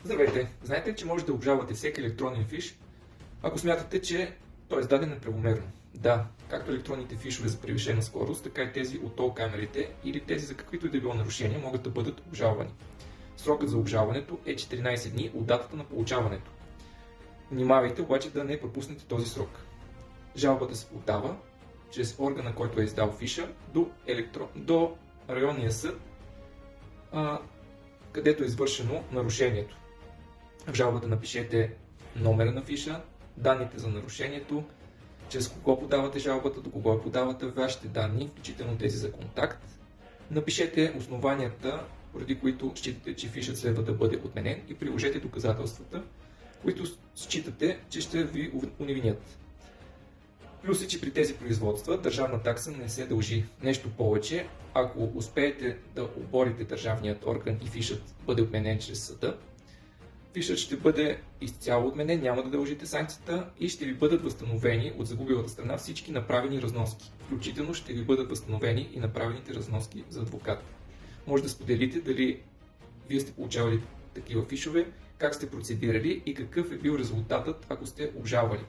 Здравейте! Знаете ли, че може да обжалвате всеки електронен фиш, ако смятате, че той е издаден неправомерно? Да, както електронните фишове за превишена скорост, така и тези от тол камерите или тези за каквито и да било нарушения могат да бъдат обжалвани. Срокът за обжалването е 14 дни от датата на получаването. Внимавайте обаче да не пропуснете този срок. Жалбата се подава чрез органа, който е издал фиша, до районния съд, където е извършено нарушението. В жалбата напишете номера на фиша, данните за нарушението, чрез кого подавате жалбата, до кого подавате вашите данни, включително тези за контакт. Напишете основанията, поради които считате, че фишът следва да бъде отменен, и приложете доказателствата, които считате, че ще ви уневинят. Плюс е, че при тези производства държавна такса не се дължи. Нещо повече, ако успеете да оборите държавният орган и фишът бъде отменен чрез съда, фишът ще бъде изцяло отменен, няма да дължите санкцията и ще ви бъдат възстановени от загубилата страна всички направени разноски. Включително ще ви бъдат възстановени и направените разноски за адвокат. Може да споделите дали вие сте получавали такива фишове, как сте процедирали и какъв е бил резултатът, ако сте обжалвали.